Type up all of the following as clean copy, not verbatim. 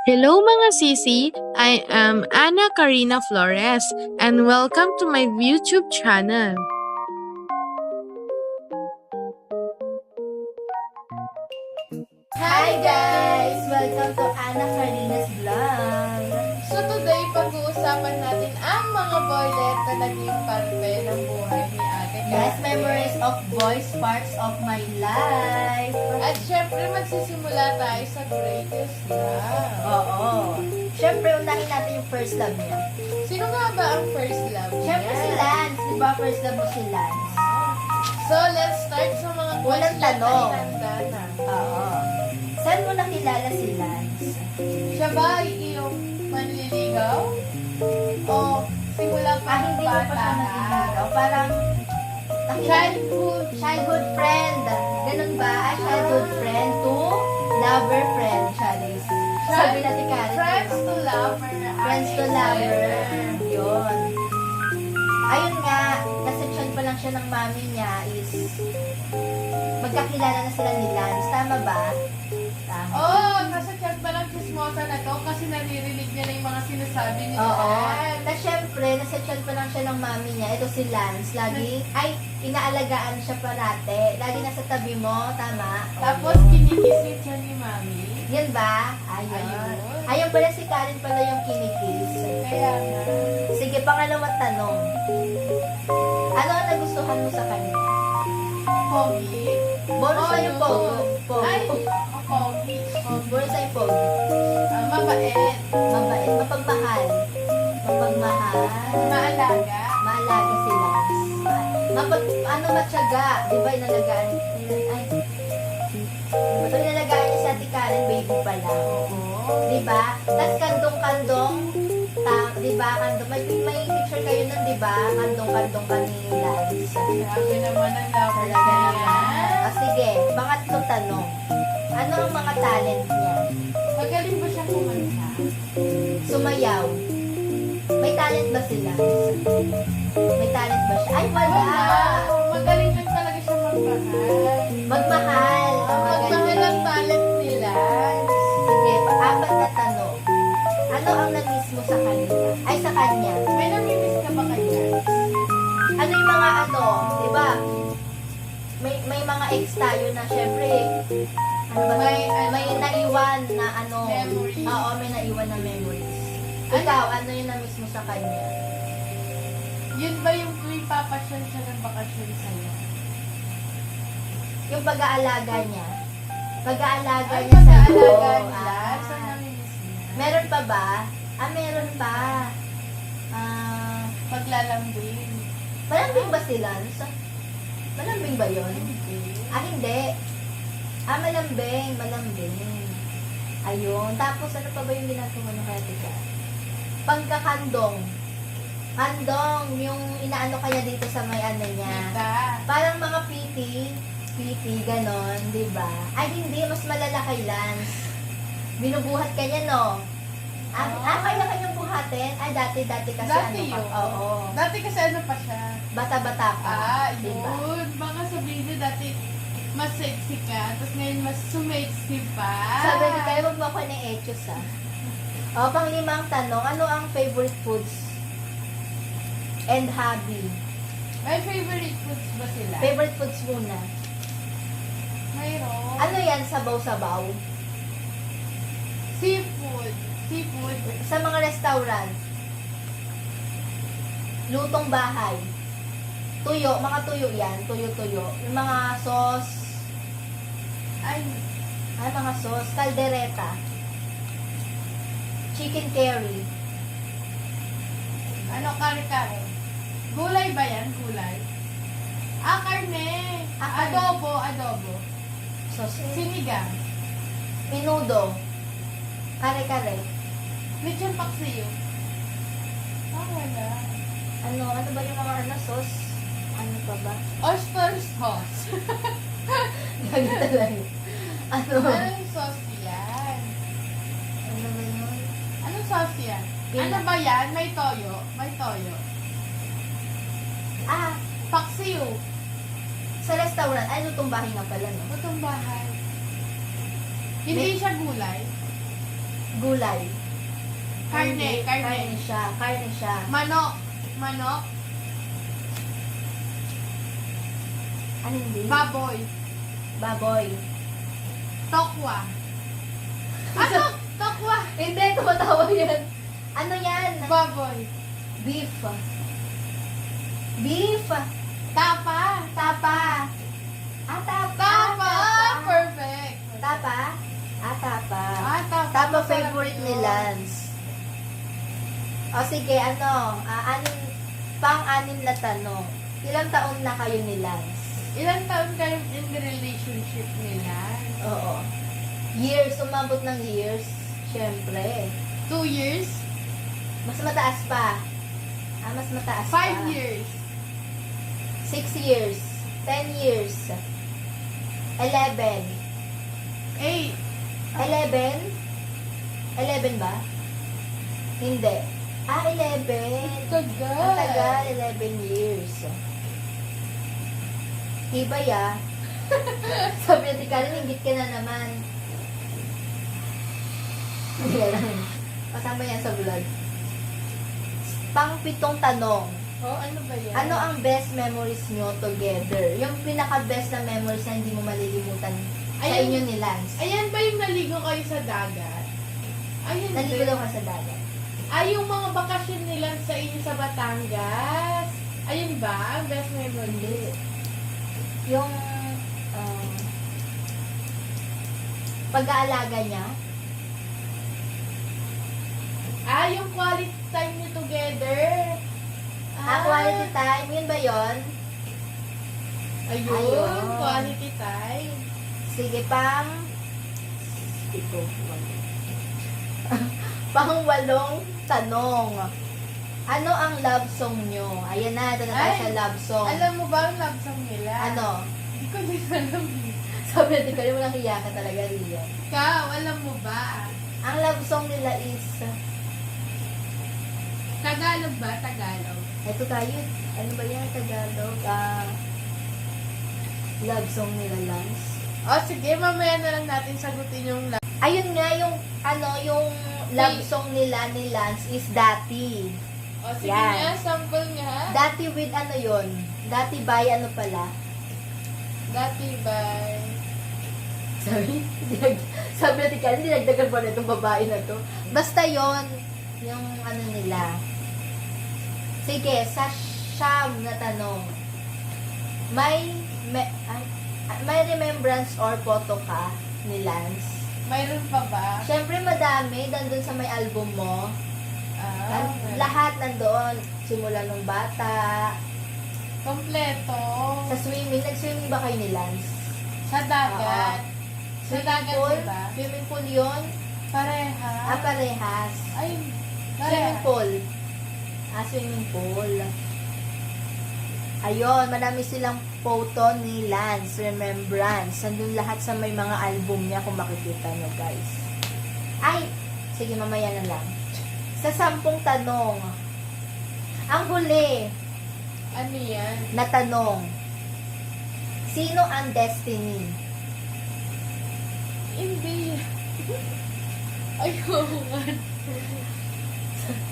Hello mga sisi! I am Ana Karina Flores and welcome to my YouTube channel. Hi guys! Welcome to Ana Karina's Vlog. So today, pag-uusapan natin ang mga boylet na naging parte ng buhay ni Ate Kate. Best memories of boys parts of my life. At syempre, magsisimula tayo sa greatest love. Oo. Siyempre, unahin natin yung first love niya. Sino nga ba ang first love niya? Siyempre si Lance. Di ba first love mo si Lance? So, let's start sa mga Unang question tanong. na handa na. Oo. Saan mo nakilala si Lance? Siya ba ay iyong manliligaw? O simula pa Hindi mo pa siya nakilala. Parang childhood friend. Ganun ba? Childhood friend to lover friend, Charis. Sabi natin Karen. Friends to lover. Friends to lover. Yun. Ayun nga, nasensyon pa lang siya ng mami niya is magkakilala na sila ni Lance. Tama ba? Tama. Oh, nasa chat pa lang chismosa na to kasi naririnig niya na yung mga sinasabi ni Oo. Lance. Na syempre, nasensyon pa lang siya ng mami niya. Ito si Lance. Lagi, inaalagaan siya parate. Lagi nasa tabi mo. Tama? Tapos kinikis siya ni Mami. Yan ba? Ayun. Ayun. Ayun pala si Karen pala yung kinikis. Kaya nga. Sige, pangalawang tanong. Ano ang nagustuhan mo sa kanya? Pogi. Bonus sa yung pogo. Ay, Pogo. pogi. Bonus sa yung pogo. Mabait. Mabait. Mapagmahal. Mapagmahal. Maalaga. Maalaga si Lance. Matyaga. Di ba inalagaan? Ay. Ito inalagaan niya sa Ate Karen, baby pa lang. Oo. Di ba? Tapos kandong-kandong. Di ba? Kandong. May picture kayo nun, di ba? Kandong-kandong ka ni Lance. Grabe naman ang lover Talaga niya. naman. Sige, pangatlong tanong. Ano ang mga talent niya? Magaling ba siya kumanta? Sumayaw. May talent ba si Lance? May talent ba siya? Ay, wala! Magaling lang talaga siya magmahal. Magmahal. Magmahal ang talent nila. Sige, pang-apat na tanong. Ano ang na-miss mo sa kanya? Ay, sa kanya. May namimiss ka ba kay Lance? Ano yung mga ano, di ba? May mga ex tayo na syempre, ano ba? May naiwan na ano. Memories. Oo, may naiwan na memories. Ikaw, ano yung na-miss mo sa kanya? Yun ba yung tuwing papasyon siya ng bakasyon sa'yo? Yung pag-aalaga niya. Pag-aalaga Ay, niya sa pag-aalaga iyo. nila. Saan namimiss niya? Meron pa ba? Meron pa. Paglalambing. Malambing ba si Lance? Malambing ba yun? Hindi. Malambing. Ayun. Tapos, ano pa ba yung ginagawa ng kaya tika? Pagkakandong. Kandong, yung inaano kaya dito sa may ano niya. Kita. Parang mga PT, ganon, di ba? Ay, hindi. Mas malala kay Lance. Binubuhat ka niya, no? Kaya kanyang buhatin? Ay, dati kasi Dati ano yun. pa. Oo. Dati kasi ano pa siya? Bata-bata pa. di ba? Yun. Baka sabihin niya dati mas sexy ka, tapos ngayon mas sumexy pa. Sabi ko kayo, wag mo ako ng etos, ah. O, pang-limang tanong, ano ang favorite foods and hobby? May favorite foods ba sila? Favorite foods muna. Mayroon. Ano yan, sabaw-sabaw? Seafood. Sa mga restaurant. Lutong bahay. Tuyo, mga tuyo yan. Tuyo-tuyo. Yung mga sauce. Ay, Mga sauce. Caldereta. Chicken curry. ano kare-kare? Gulay ba yan? Gulay? Karne. Karne. Adobo. Sauce. Sinigang. Menudo. Kare-kare. Lechon paksiyo. Wala. Ano ba yung mga sauce? Ano pa ba? Oyster sauce. Ganito lang. Ano? Anong sauce yan? Ano ba yun? Anong sauce yan? Pina- Ano ba yan? May toyo. Ah, Paksiyo. Sa restaurant, ay lutong bahay nga pala, no? Lutong bahay. Hindi siya gulay. Gulay. Karne, Hindi, karne. Karne siya. Manok. Manok. Ano hindi? Baboy. Baboy. Tokwa. Ano? Tokwa. Hindi, tumatawa yan. Ano yan? Baboy. Beef. Beef. Tapa. Tapa. Ah, tapa. Tapa. Perfect. Tapa. Ah, tapa. Ah, tapa. Tapa Masarap favorite ni yun. Lance. O sige, pang-anim na tanong. Ilang taon na kayo ni Lance? Ilan taon kayo in the relationship nila? Oo. Years, umabot ng years. Siyempre. 2 years? Mas mataas pa. Mas mataas pa. 5 years? 6 years. 10 years. 11. 8? 11? 11 ba? Hindi. 11. Tagal. Ang tagal, 11 years. Hibay ah. Sabi natin ka rin, hinggit ka na naman. Hindi lang. Kasama yan sa vlog. Pang-pitong tanong. Oh, ano ba yan? Ano ang best memories nyo together? Yung pinaka-best na memories na hindi mo malilimutan sa Ayan. inyo ni Lance. Ayan ba yung naligo kayo sa dagat? Ayan Naligo ba? daw ka sa dagat. Ay, yung mga bakasyon nila sa inyo sa Batangas. Ayun ba? Ang best memory. Yung pag-aalaga niya. Yung quality time nyo together. Quality time. Yun ba yun? Ayun, Ayun. quality time. Sige, ito. Pang-walong tanong. Ano ang love song nyo? Ayan na, ito na tayo Ay, sa love song. Alam mo ba ang love song nila? Ano? Hindi ko din alam. Sabi natin ko, walang hiya ka talaga, Ria. Ikaw, alam mo ba? Ang love song nila is, Tagalog ba? Tagalog. ito tayo, ano ba yan, Tagalog? Love song nila, Lance. O, sige, mamaya na lang natin sagutin yung love. Ayun nga, yung love song nila ni Lance is Dati. O, sige Yan. nga, sample nga. Dati with ano yun? Dati by ano pala? Dati by... Sorry? Sabi natin ka, dinagdagan pa na itong babae na to. Basta yon yung ano nila. Sige, sa siyam na tanong. May remembrance or photo ka ni Lance? Mayroon pa ba? Siyempre madami, nandun sa may album mo. Okay. Lahat nandoon. Simula nung bata. Kompleto. Sa swimming, nag-swimming ba kayo ni Lance? Sa dagat. Sa dagat, pool? diba? Swimming pool yun? Pareha. Parehas. Ay, Swimming pareha. pool. Swimming pool. Ayun, marami silang photo ni Lance, remembrance. Nandun lahat sa may mga album niya kung makikita nyo, guys. Ay, sige, mamaya na lang. Sa 10 tanong, ang huli Ano yan? na tanong, sino ang destiny? Hindi. Ayoko nga.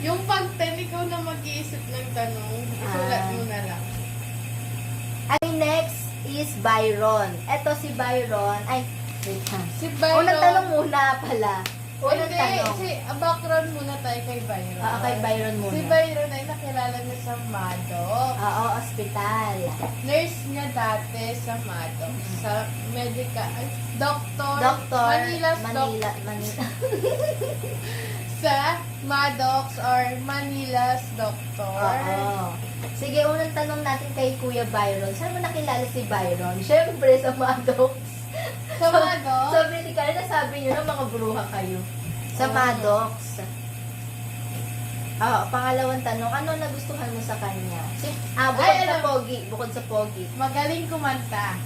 Yung pag-10, ikaw na mag-iisip ng tanong. Isulat mo na lang. Ay, next is Byron. Eto si Byron. Ay, wait ha. Si Byron. Unang tanong muna pala. Unang Hindi, tanong. background muna tayo kay Byron. Kay Byron muna. Si Byron ay nakilala niya sa Maddox. Oo, ospital. Nurse niya dati sa Maddox. Sa medical, doktor. Doktor. Manila's Manila. Sa Maddox or Manila's doktor. Oo. Sige, unang tanong natin kay Kuya Byron. Saan mo nakilala si Byron? Siyempre, sa Maddox. Sa Maddox? So, basically, nasabi niyo na mga bruha kayo. Sa Oo. Maddox. Pangalawang tanong, ano nagustuhan mo sa kanya? Bukod Ay, sa alam- pogi. Bukod sa pogi. Magaling kumanta.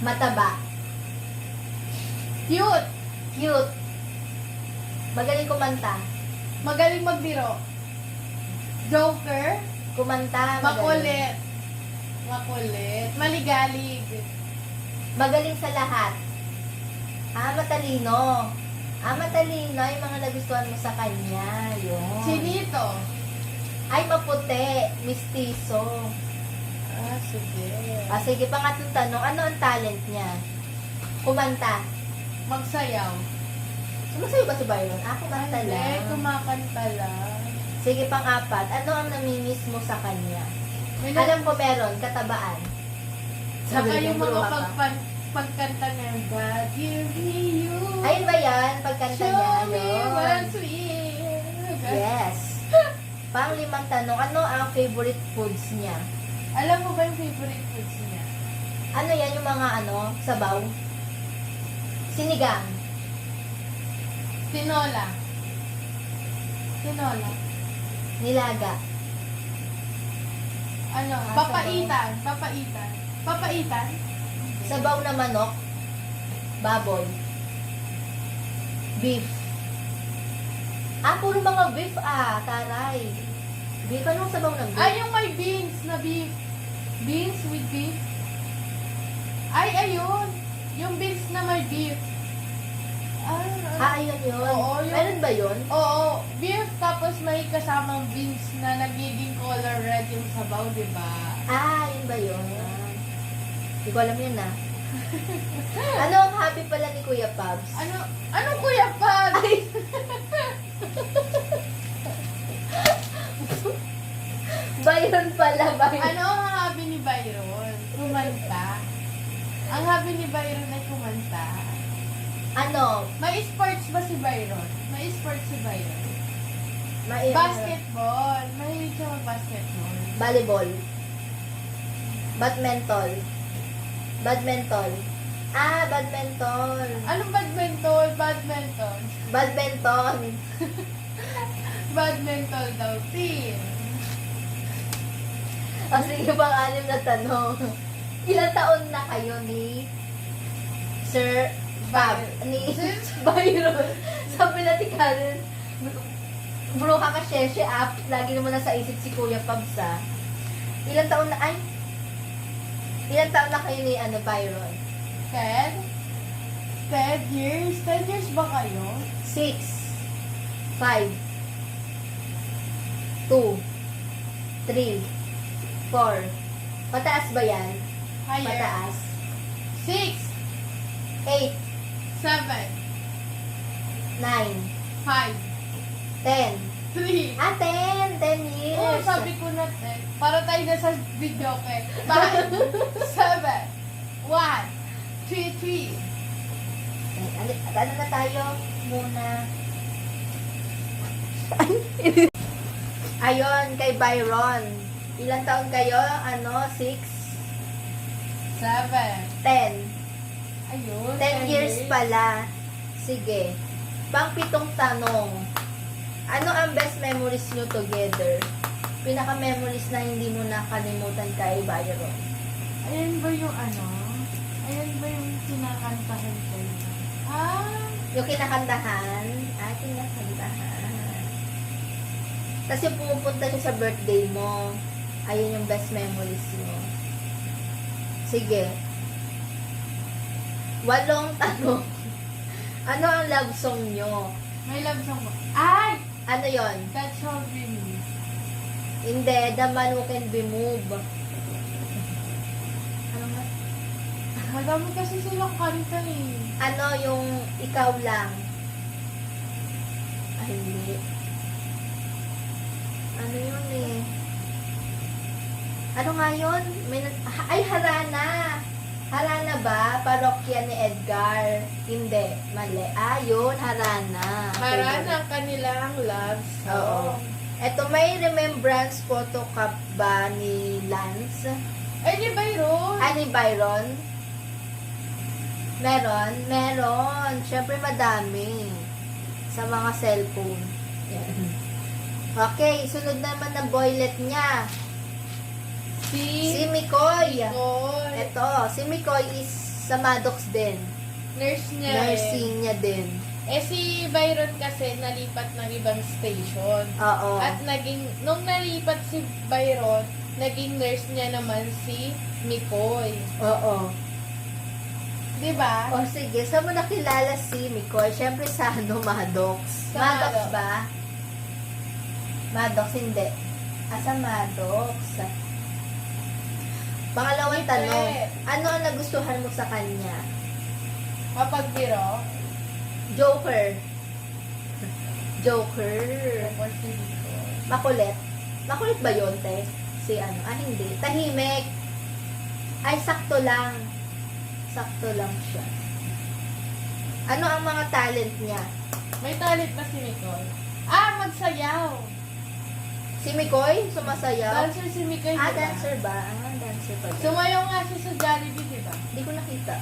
Mataba. Cute. Cute. Magaling kumanta. Magaling magbiro. Joker. Kumanta. magaling. Makulit. Makulit. Maligalig. Magaling sa lahat. Matalino. Matalino yung mga nagustuhan mo sa kanya. Yun. Chinito. Ay, maputi. Mistiso. Sige. Sige, pangatlong tanong. Ano ang talent niya? Kumanta. Magsayaw. Sumasayo ba si Byron? Kumanta Hindi, lang. kumakanta lang. Sige, pang-apat. Ano ang namimiss mo sa kanya? May Alam ko meron, katabaan. Saka yung mga bruha ka. pagkanta niya, God give me you. Ayun ba yan? Pagkanta niya. Show me Ayun. what's real. Yes. Pang-limang tanong. Ano ang favorite foods niya? Alam mo ba yung favorite foods niya? Ano yan? Yung mga sabaw? Sinigang. Tinola. Tinola. Nilaga. Ano? Ah, Papaitan. Papaitan. Papaitan? Sabaw na manok. Baboy. Beef. Puro mga beef taray. Beef, anong sabaw ng beef? Ay, yung may beans na beef. Beans with beef. Ay, ayun. Yung beans na may beef. Ayun yun. Oo, yun. Meron ba yun? Oo, beef tapos may kasamang beans na nagiging color red yung sabaw, di ba? Yun ba yun? Hindi ko alam yun Ano ang hobby pala ni Kuya Pabs? Ano Kuya Pag? Byron pala, Byron. Ano ang hobby ni Byron? Kumanta. Ang hobby ni Byron ay kumanta. May sports ba si Byron? May sports si Byron. Basketball. Mahilig siya mag-basketball. Volleyball. Badminton. Badminton. Badminton. Anong badminton? Badminton. Badminton. Badminton daw, team. Sige, pang-anim na tanong. Ilang taon na kayo ni Sir ni Byron? Sabi natin Karen, bro ka ka-sheshe up. Lagi naman nasa isip si Kuya Pabs Ilang taon na, ilang taon na kayo ni Byron? 10? 10 years? 10 years ba kayo? 6 5 2 3 4 Pataas ba yan? Higher. Pataas. 6, 8 7, 9 5, 10 3. 10 years. Oh, sabi ko na 10. Para tayo na sa video kay 5, 7, 1, 2, 3. Ano na tayo muna? Ayon, kay Byron. Ilang taon kayo? 6? 7. 10. Ayun. 10 years pala. Sige. Pang-pitong tanong. Ano ang best memories nyo together? Pinaka-memories na hindi mo nakalimutan kay Byron. Ayan ba yung Ayan ba yung kinakantahan ko? Yung kinakantahan. Kinakantahan. Kasi pumupunta siya sa birthday mo. Ayun yung best memories mo. Sige. 8 tanong. Ano ang love song nyo? May love song ba? Ay! Ano yon? That shall be me. Hindi, The Man Who Can Be Moved. Ano nga? Madami kasi silang kanta eh. Ano yung ikaw lang? Ay, hindi. Ano yun eh? Ano nga yun? Harana! Harana ba? Parokya ni Edgar. Hindi. Mali. Yun. Harana. Harana ang kanilang love Oo. song. Eto, may remembrance photo ka ba ni Lance? Ay, di Byron? Ni Byron? Meron? Meron. Siyempre madami. Sa mga cellphone. Yan. Okay, sunod naman na boylet niya. Si Mikoy. Nicole. Eto, si Mikoy is sa Maddox din. Nurse niya Nursing niya din. si Byron kasi nalipat ng ibang station. Oo. At nung nalipat si Byron, naging nurse niya naman si Mikoy. Oo. Di ba? O sige, saan mo nakilala si Mikoy? Siyempre sa Maddox. Sa Maddox Maddox. ba? Maddox, hindi. Sa Maddox. Pangalawang Hindi. tanong, ano ang nagustuhan mo sa kanya? Mapagbiro. Joker. Joker. Or si Mikoy. Makulit. Makulit ba yun, te? Si ano? Hindi. Tahimik. Ay, sakto lang. Sakto lang siya. Ano ang mga talent niya? May talent ba si Mikoy? Magsayaw. Si Mikoy, sumasayaw? Dancer si Mikoy, diba? Dancer ba? Dancer pa. Sumayaw nga siya sa Jollibee, diba? Hindi ko nakita.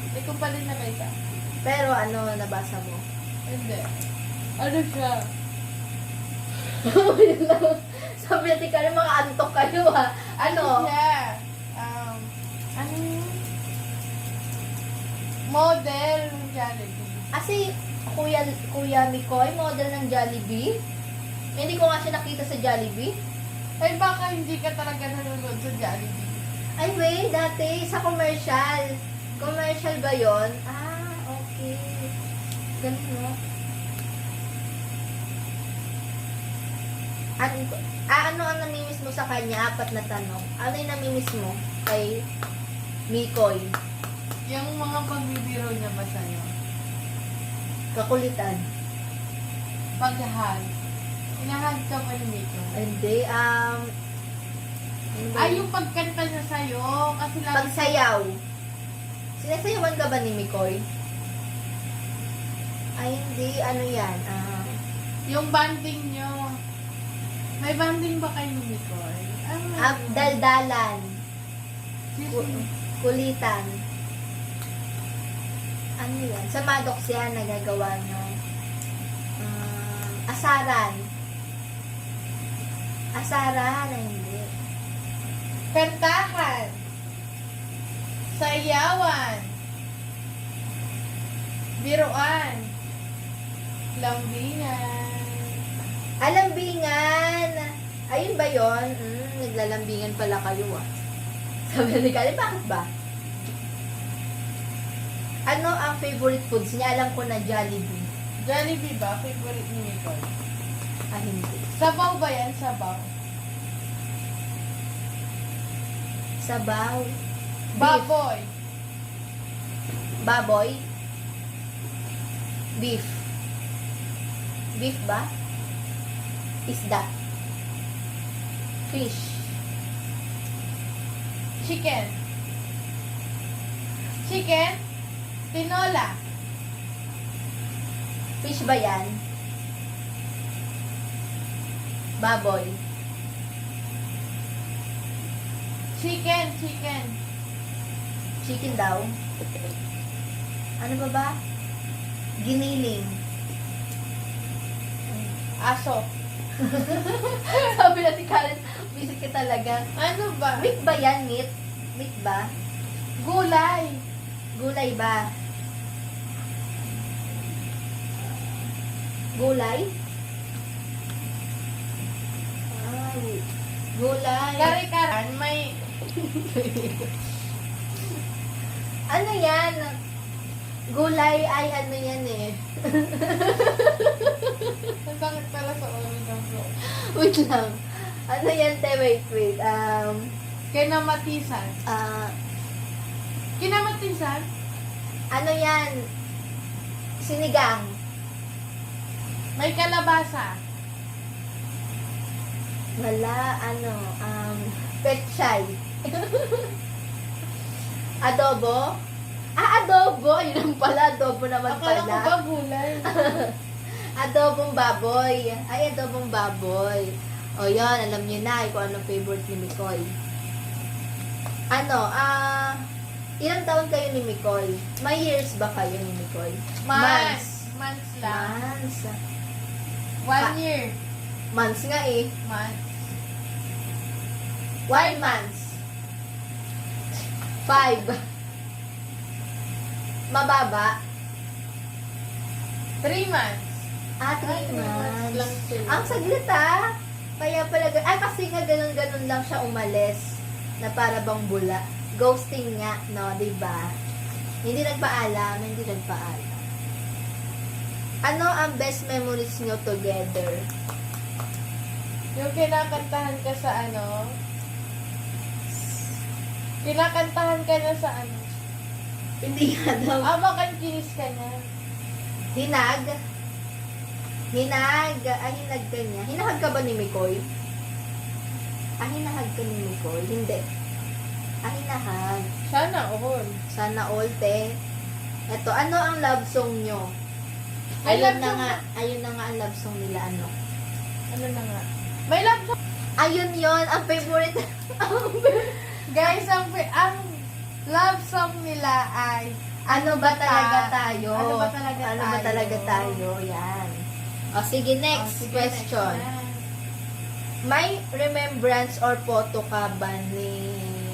Hindi ko pa rin nakita. Pero ano, nabasa mo? Hindi. Ano siya? Sabi natin ka rin, mga antok kayo ha. Ano? siya? Ano yun? Model ng Jollibee. Si Kuya Mikoy, model ng Jollibee? Hindi ko nga siya nakita sa Jollibee. Ay, baka hindi ka talaga nanonood sa Jollibee. Ay, wait, dati, sa commercial. Commercial ba yon? Okay. Ganun, no? Ano ang namimiss mo sa kanya? 4 na tanong. Ano yung namimiss mo kay Mikoy? Yung mga pagbibiro niya ba sa'yo? Kakulitan. Paghahag. Hinahag ka ba ni Mikoy? Hindi, ano ba Ay, yun? yung pagkanta niya sa'yo. Kasi lagi Pagsayaw. Sinasayawan ka ba ni Mikoy? Ay, hindi. Ano yan? yung banding niyo. May banding ba kayo ni Mikoy? Daldalan. Sisi. Kulitan. Ano yan? Sa Maddox yan, nagagawa ng asaran. Asaran, hindi. Kantahan. Sayawan. Biruan. Lambingan. Alambingan! Ayun ba yun? Naglalambingan pala kayo Sabi ni Kali, bakit ba? Ano ang favorite foods niya? Alam ko na Jollibee. Jollibee ba? Favorite ni Mikoy? Hindi. Sabaw ba yan? Sabaw. Sabaw. Baboy. Baboy. Beef. Beef ba? Isda. Fish. Chicken. Chicken. Tinola. Fish ba yan? Baboy. Chicken. Chicken. Chicken daw. Ano ba? Giniling. Aso. Sabi natin Karen, busy ka talaga. Ano ba? Meat ba yan? Meat? Meat ba? Gulay. Gulay ba? Gulay? Ay, gulay. Kare-karan. May... Ano yan? Gulay ay ano yan eh. Nasakit pala sa ulo ng flow. Wait lang. Ano yan, te? Wait. Kinamatisan. Kinamatisan? Ano yan? Sinigang. May kalabasa. Wala, pechay. Adobo? Adobo! Yun lang pala, adobo naman Akala ko ba pala. gulay? Adobong baboy. Ay, adobong baboy. O, yun, alam niyo na kung anong favorite ni Mikoy. Ilang taon kayo ni Mikoy? May years ba kayo ni Mikoy? Months lang. Months. 1 year. Months nga eh. Months. 1 months. 5. Mababa. 3 months. 3 3 months lang months. sila. Ang saglit ah. Kaya pala, kasi nga ganun-ganun lang siya umalis. Na para bang bula. Ghosting nga, no, diba? Hindi nagpaalam. Ano ang best memories nyo together? Yung kinakantahan ka sa ano? Kinakantahan ka na sa ano? Hindi nga daw. Baka kinis ka na. Hinag? Hinag ka niya. Hinahag ka ba ni Mikoy? Hinahag ka ni Mikoy? Hindi. Hinahag. Sana all. Sana all, te. Eto, ano ang love song nyo? Ay, Ayun love na song nga. Ayun na nga ang love song nila, ano? Ano na nga? May love song. Ayun yon ang favorite. Guys, ang love song nila ay Ano ba talaga tayo? Ano ba talaga Ano ba tayo? talaga tayo? Yan. O, sige, next Sige, question. next na. May remembrance or photo ka ba ni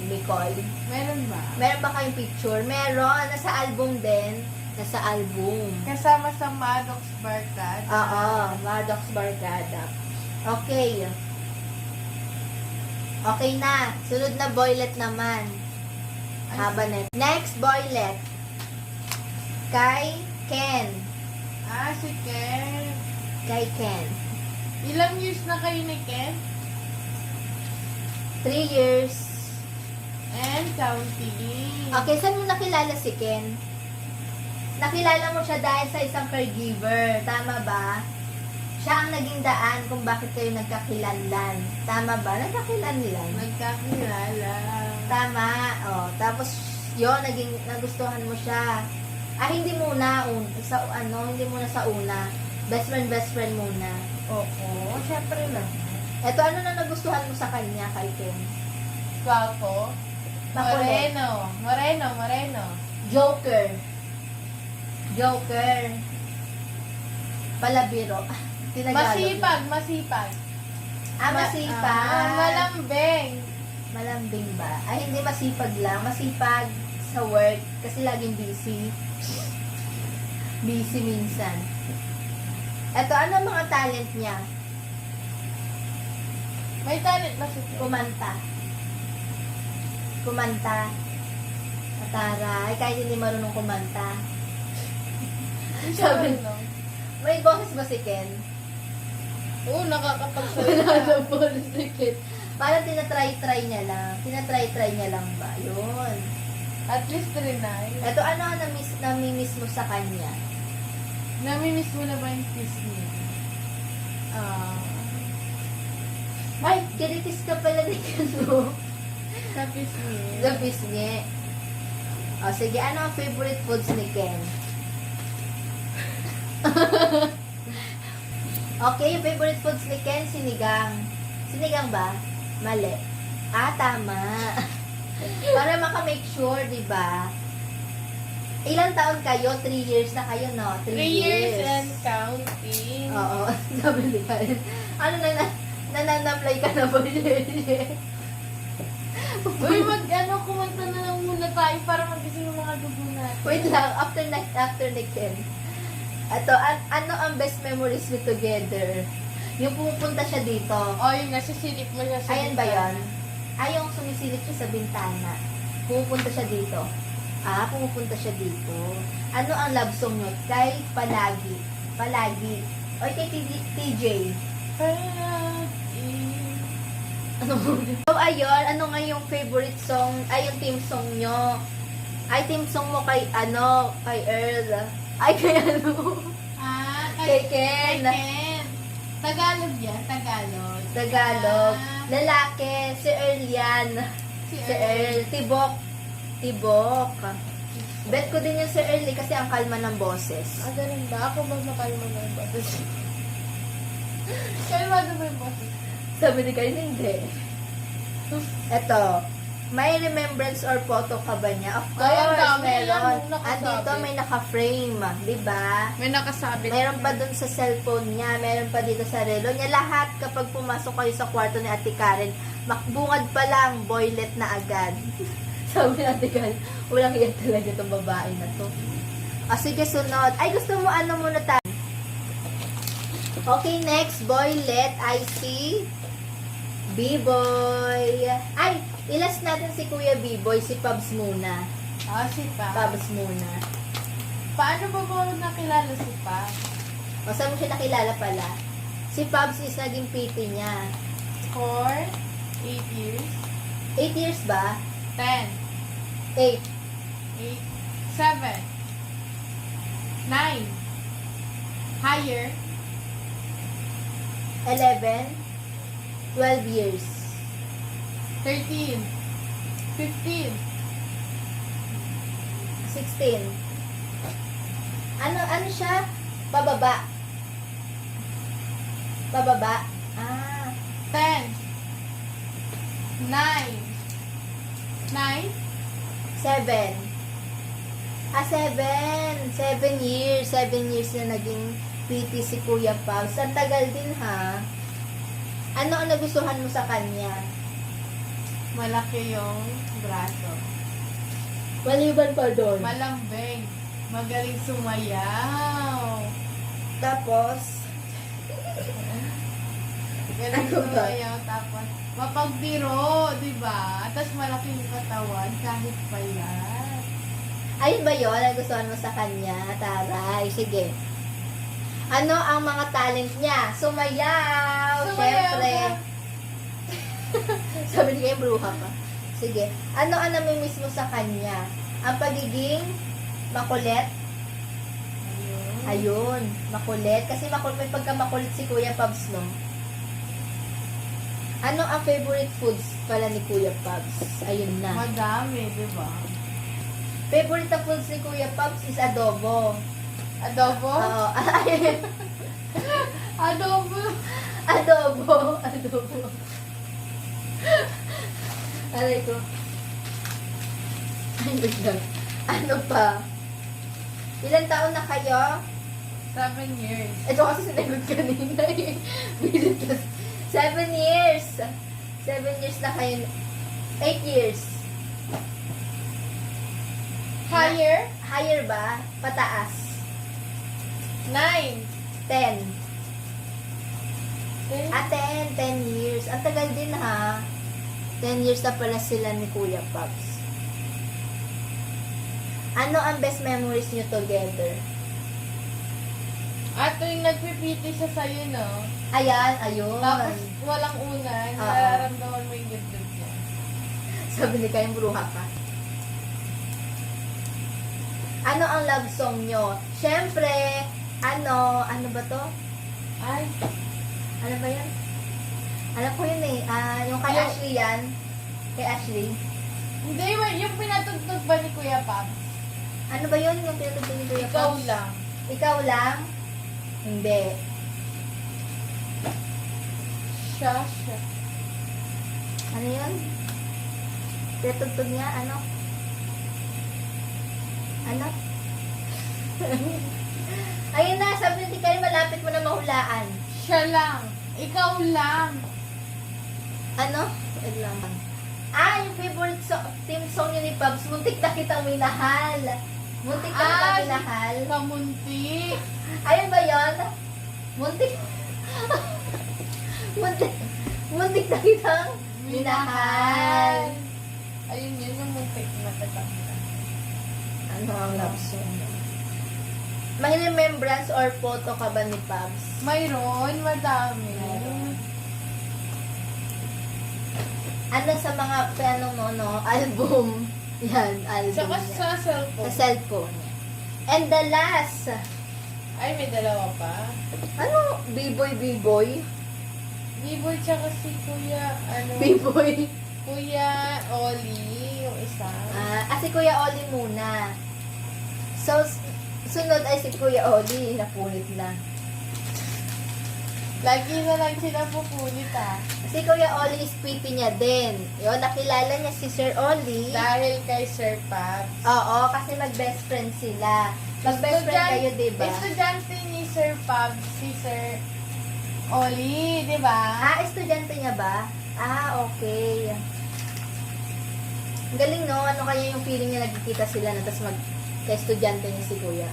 Nicole? Meron ba? Meron ba kayong picture? Meron. Nasa album din. Nasa album. Kasama sa Maddox Barkad. Oo. Maddox Barkada. Okay. Okay na. Sunod na boylet naman. Haba na. Next boylet. Kay Ken. Si Ken. Kay Ken. Ilang years na kayo ni Ken? 3 years. And counting. Okay, saan mo nakilala si Ken? Nakilala mo siya dahil sa isang caregiver. Tama ba? Siya ang naging daan kung bakit kayo nagkakilanlan. Tama ba? Nagkakilanlan. Nagkakilala. Tama. Oh, tapos yon nagustuhan mo siya. Hindi muna hindi muna sa una. Best friend muna. Oo, syempre lang. Eto, ano na nagustuhan mo sa kanya kay Ken? Guwapo. Makulit. Moreno. Joker. Palabiro. Tinagalog. Masipag. Masipag. Malambing. Malambing ba? Hindi masipag lang. Masipag sa work kasi laging busy. Busy minsan. Eto, ano ang mga talent niya? May talent ba si Ken? Kumanta. Mataray. Kahit hindi marunong kumanta. Sabi- May boses ba si Ken? Oo, Wala nakakapagsalita. na boses si Ken. Parang tinatry niya lang. Tinatry niya lang ba? Yun. At least trinay. Eto, ano ang namimiss mo sa kanya? Namimiss mo na ba yung kiss niya? Ay, kinitis ka pala ni Ken, no? Sa kiss niya. The pisngi. O, sige, ano ang favorite foods ni Ken? Okay, yung favorite foods ni Ken, sinigang. Sinigang ba? Mali. Tama. Para maka-make sure, di ba? Ilang taon kayo? 3 years na kayo, no? 3 years and counting. Oo, sabi ni Ken. Ano nananamlay ka na ba? Uy, kumanta na lang muna tayo para magising yung mga dugo natin. Wait lang, after ni Ken. Ato, ano ang best memories we together? Yung pumupunta siya dito. Yung nasisilip mo siya sa Ayan ba yun? Yung sumisilip siya sa bintana. Pumupunta siya dito. Pumupunta siya dito. Ano ang love song nyo? Kay Palagi. O kay TJ. Ano mo? So, ayun. Ano nga yung favorite song? Yung team song nyo? Team song mo kay Earl. Kay Kay Ken. Tagalog yan, Tagalog. Tagalog. Lalaki. Si Earl yan. Si Earl. Tibok. Bet ko din yung si Earl kasi ang kalma ng boses. Ganun ba? Ako ba makalma na yung boses? Kalmado ba yung boses? Sabi ni Karin, hindi. Eto, may remembrance or photo ka ba niya? Of course, Ay, ang dami meron. yan, nakasabi. At dito may naka-frame, di ba? May nakasabit. Meron pa dun sa cellphone niya, meron pa dito sa relo niya. Lahat kapag pumasok kayo sa kwarto ni Ate Karen, makbungad pa lang, boylet na agad. Sabi ni Ate Karen, walang iyan talaga itong babae na to. Sige, sunod. Gusto mo ano muna tayo? Okay, next, boylet, I see B-Boy. Ay, ilas natin si Kuya B-Boy, si Pabs muna. Si Pa. Pabs muna. Paano ba mo nakilala si Pa? O, saan mo siya nakilala pala? Si Pabs is naging PT niya. For 8 years. 8 years ba? 10. 8. 8. 7. 9. Higher. 11. 12 years. 13. 15. 16. Ano siya? Pababa. Pababa. 10. 9. 9. 7. 7. 7 years. 7 years na naging PT si Kuya Pabs. Ang tagal din ha. Ano ang nagustuhan mo sa kanya? Malaki yung braso. Maliban pa doon. Malambing. Magaling sumayaw. Tapos, Galing Ano ba? sumayaw. Tapos, mapagbiro, di ba? Tapos malaking katawan kahit payat. ayun ba yun? Nagustuhan mo sa kanya? Taray, sige. Ano ang mga talent niya? Sumayaw! Siyempre. Sabi niya yung bruha ka. Sige. Ano ang namimiss mo sa kanya? Ang pagiging makulit? Ayun. Ayun, makulit. Kasi may pagka-makulit si Kuya Pabs, no? Ano ang favorite foods pala ni Kuya Pabs? Ayun na. Madami, di ba? Favorite na foods ni Kuya Pabs is adobo. Adobo? Oo. Adobo. Adobo. Adobo. Aray ko. Ay, wait lang. Ano pa? Ilan taon na kayo? 7 years. Ito kasi sinagot kanina eh. Bilit kasi. 7 years. 7 years na kayo. 8 years. Higher? Higher ba? Pataas. 9. 10. 10 years. Ang tagal din ha. 10 years na pala sila ni Kuya Pops. Ano ang best memories nyo together? At tuwing nagpipiti siya sa'yo, no? Ayan, ayun. Tapos walang unan, Oo. nararamdaman mo yung good niya. Sabi ni kayong bruha ka. Ano ang love song nyo? Siyempre, ano ba to? Ay, Ano ba yan? Alam ko yun eh. Yung kay Yung- Ashley yan. Kay Ashley. hindi, yung pinatugtog ba ni Kuya Pam? Ano ba yun yung pinatugtog ni Kuya Ikaw Pops? lang. Ikaw lang? Hindi. Siya. Ano yun? Pinatugtog niya? Ano? Ano? Ayun na, sabi ni Kyle, malapit mo na mahulaan. Siya lang. Ikaw lang. Ano? Wait lang. Yung favorite team song niya ni Pops, Muntik na Kitang Minahal. Muntik na Kitang Ay! Minahal. Kamunti. Ayun ba yun? Muntik. Muntik na Kitang Minahal. Ayun yun, yung muntik na tatanda. Ano ang love song? May remembrance or photo ka ba ni Pops? Mayroon, madami. Ano sa mga piano mo, no? Album. Yan, album Tsaka niya. sa Sa cellphone. cellphone. And the last, Ay, may dalawa pa. ano? B-boy. B-boy tsaka si Kuya, B-boy. Kuya Oli, yung isa. Si Kuya Oli muna. So, sunod ay si Kuya Oli. Napunit na. Lagi na lang sila pupulit Si Kuya Oli is PT niya din. Yun, nakilala niya si Sir Oli. Dahil kay Sir Pabs. Oo, kasi mag-best friend sila. Mag-best friend kayo, diba? Estudyante ni Sir Pabs, si Sir Oli, di ba? Estudyante niya ba? Okay. Ang galing, no? Ano kaya yung feeling niya nagkikita sila na tapos ka-estudyante niya si Kuya?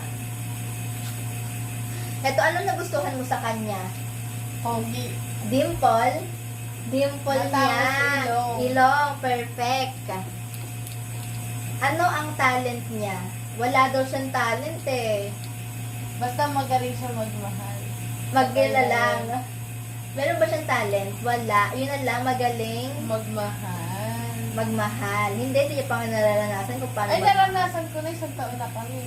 Eto, ano nagustuhan mo sa kanya? Pogi. Dimple? Dimple niya. Matapos ilong. Ilong, perfect. Ano ang talent niya? Wala daw siyang talent eh. Basta magaling siya magmahal. Magila lang. Meron ba siyang talent? Wala. Yun na lang, magaling Magmahal. magmahal. Hindi niya pa nga nararanasan kung paano Ay, magmahal. naranasan ko na, isang taon na kami.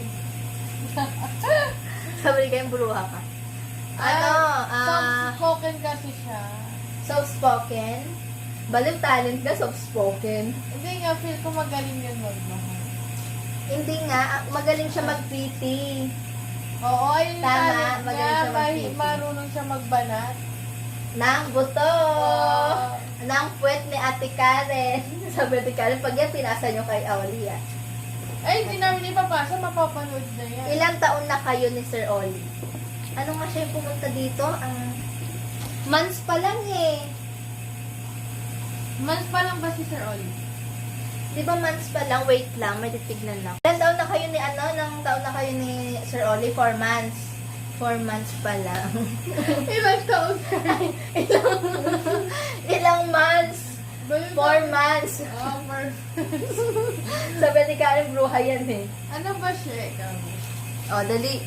Sabi kayong bruha ka. Ano? Soft-spoken kasi siya. Soft-spoken? Baliw talent ka, soft-spoken. Hindi nga, feel ko magaling yun magmahal. Hindi nga, magaling siya mag-pretty. Oo, ayun yung Tama, talent magaling niya. siya mag-pretty. Marunong siya magbanat. Nang buto! Oo. Nang puwet ni Ate Karen. Sabi ni Karen, pag yan, pinasa nyo kay Oli. Ay, hindi namin ipapasa, mapapanood na yan. Ilang taon na kayo ni Sir Oli? Ano nga siya yung pumunta dito? Months pa lang eh. Months pa lang ba si Sir Oli? Di ba months pa lang? Wait lang, may titignan lang. Ilang taon na kayo ni Nang taon na kayo ni Sir Oli? 4 months. 4 months pa lang. Ilang taon? Ilang months? 4 months. Oh, perfect. Sabi ni Karen, bruha yan eh. Ano ba siya? Ikaw? O, dali.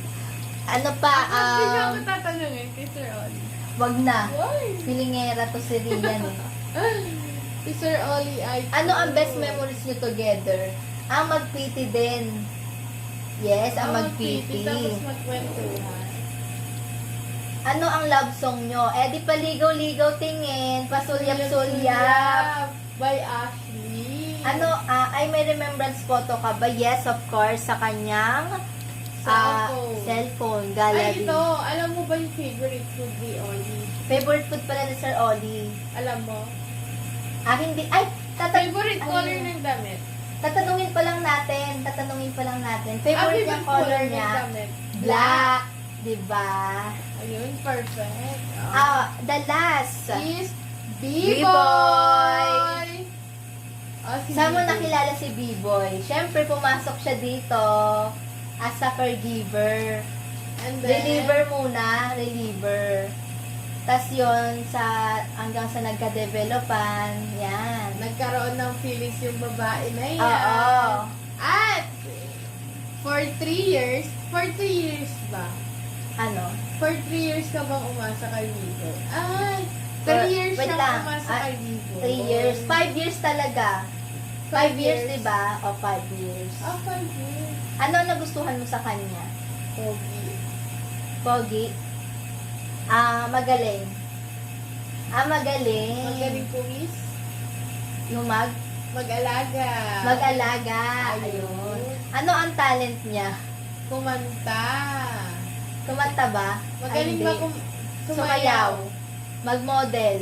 Ano pa? Hindi niyo ako tatanungin kay Sir Oli. Wag na. Why? Pilingera to si Rian eh. Si Sir Oli ay... Ano ang best memories nyo together? Ang mag-PT din. Yes, ang mag-PT. Tapos magkwentuhan. Ano ang love song nyo? Eh, di paligaw-ligaw tingin. Pasulyap-sulyap. By Ashley. Ano, ay may remembrance photo ka ba? Yes, of course, sa kanyang cellphone gallery. Ay, ito. Alam mo ba yung favorite food ni Oli? Favorite food pala ni Sir Oli. Alam mo? Hindi. Ay, Favorite color Ayun. ng damit? Tatanungin pa lang natin. Favorite yung color niya? damit? Black. Diba? Ayun, perfect. The last. Is B-Boy. B-Boy! Si Saan mo B-Boy. nakilala si B-Boy? Siyempre, pumasok siya dito as a caregiver. And then, Reliever muna, reliever. Tapos yun, hanggang sa nagka-developan, yan. nagkaroon ng feelings yung babae na yan. Oo. At, for 3 years ba? Ano? For 3 years ka bang umasa kay Vigo? Ay, For- 3 years wait siya lang. umasa kay Vigo. 3 years. 5 years talaga. 5 years, years. diba? O, 5 years. 5 years. Ano ang nagustuhan mo sa kanya? Pogi. Pogi? Magaling. Magaling. Magaling kumis. Lumag? Mag-alaga. Mag-alaga. Ayun. Ayun. Ano ang talent niya? Kumanta. Kumanta ba? Magaling Ay, ba hindi. sumayaw? Sumayaw. Mag-model.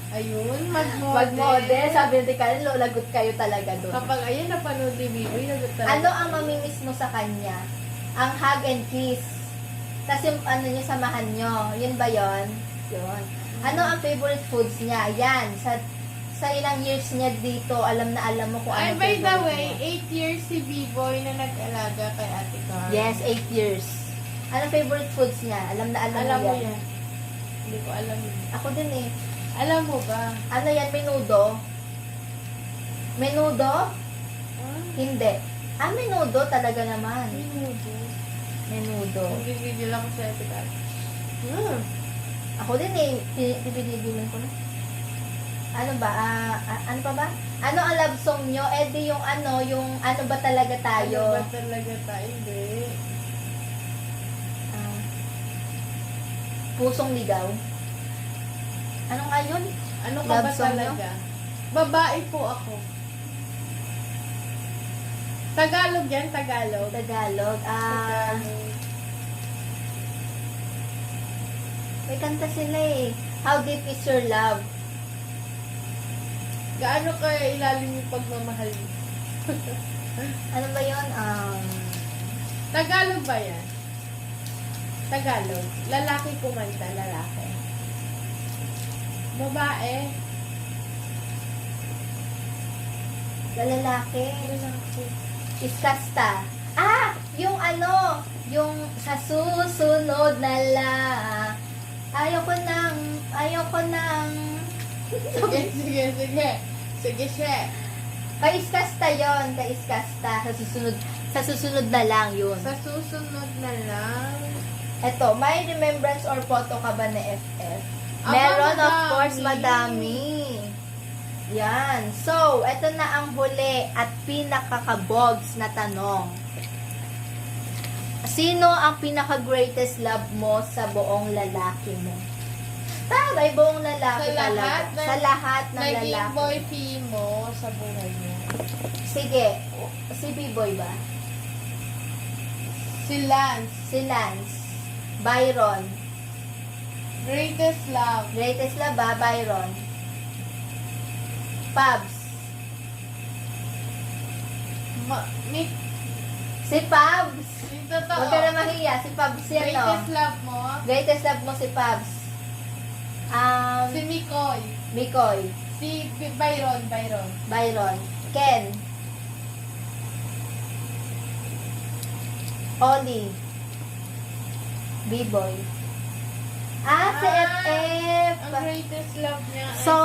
Ayun, mag-model. Mag-model. Sabi ni Karen, lolagot kayo talaga doon. Kapag ayun, napanood ni Bibi, nagot talaga. Ano ang mamimiss mo sa kanya? Ang hug and kiss. Tapos yung ano niya, samahan nyo. Yun ba yun? Yun. Ano ang favorite foods niya? Yan. Sa ilang years niya dito, alam na alam mo kung Ay, ano by the favorite way, niya. 8 years si B-Boy na nag-alaga kay Ate Carl. Yes, 8 years. Ano favorite foods niya? Alam na alam, Alam mo mo yan. yan. Hindi ko alam yun. Ako din eh. Alam mo ba? Ano yan? Menudo? Menudo? Hindi. Menudo talaga naman. Minudo. Menudo. Nag-video lang ko sa Ate Carl. Ako din eh. Pinigilan ko na. Ano ba? Ano pa ba? Ano ang love song nyo? Eh di yung ano ba talaga tayo? Ano ba talaga tayo? Hindi. Pusong ligaw. Ano nga yun? Ano ka ba Love song talaga? Babae po ako. Tagalog yan, Tagalog. Tagalog. Tagalog. May kanta sila eh. How deep is your love? Gaano kaya ilalim yung pagmamahal mo? Ano ba yun? Tagalog ba yan? Tagalog. Lalaki kumanta, lalaki. Babae. Lalaki. Lalaki. Iskasta. Yung yung sa susunod na lang. Ayoko nang Sige. Sige, She. Kaiskasta yon, kaiskasta. Sa susunod na lang yun. Sa susunod na lang. Eto, may remembrance or photo ka ba na FF? Aba, Meron, of madami. course, madami. Yan. So, eto na ang huli at pinakakabogs na tanong. Sino ang pinaka-greatest love mo sa buong lalaki mo? Tama, ay buong lalaki talaga. Sa lahat ng naging lalaki. boyfriend mo sa buhay mo. Sige, si B-Boy ba? Si Lance. Si Lance. Byron. Greatest love. Greatest love ba? Byron. Pabs. Nick, Si Pabs. yung totoo. Huwag ka na mahiya. Si Pabs yan, no? Greatest love mo. Greatest love mo si Pabs. Si Mikoy. Mikoy. Si Byron. Byron. Ken. Oli. B-Boy. Si FF. Ang greatest love niya. So,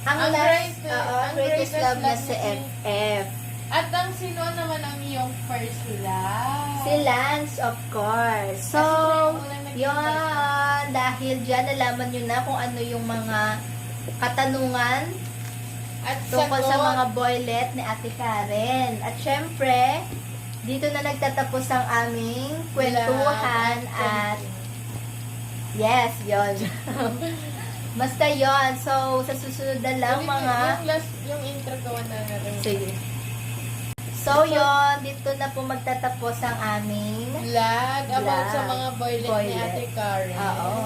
ang Ang last, greatest- ang ang greatest greatest love niya love si niya FF. At ang sino naman ang iyong first love? Si Lance, of course. So, Kasi siya yung unang naging yun. Dahil dyan, nalaman nyo na kung ano yung mga katanungan At tungkol sa sagot. mga boylet ni Ate Karen. At syempre, dito na nagtatapos ang aming kwentuhan at yes, yon. Basta yon. So, sa susunod na lang mga... Yung intro gawa na natin. Sige. So, yon. Dito na po magtatapos ang aming... Vlog about Vlog. sa mga boylet ni Boylet. Ate Karen. Oo.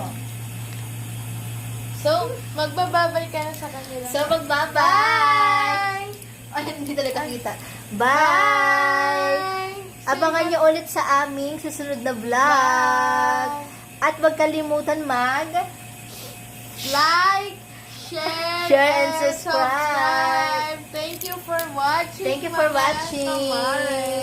So, magbababay ka na sa kanila. So, magbabay! Ay, hindi talaga kita. Bye! Abangan nyo ulit sa aming susunod na vlog. At huwag kalimutan Like, share, Share and subscribe. Thank you for watching. Thank you for mga watching. kamare.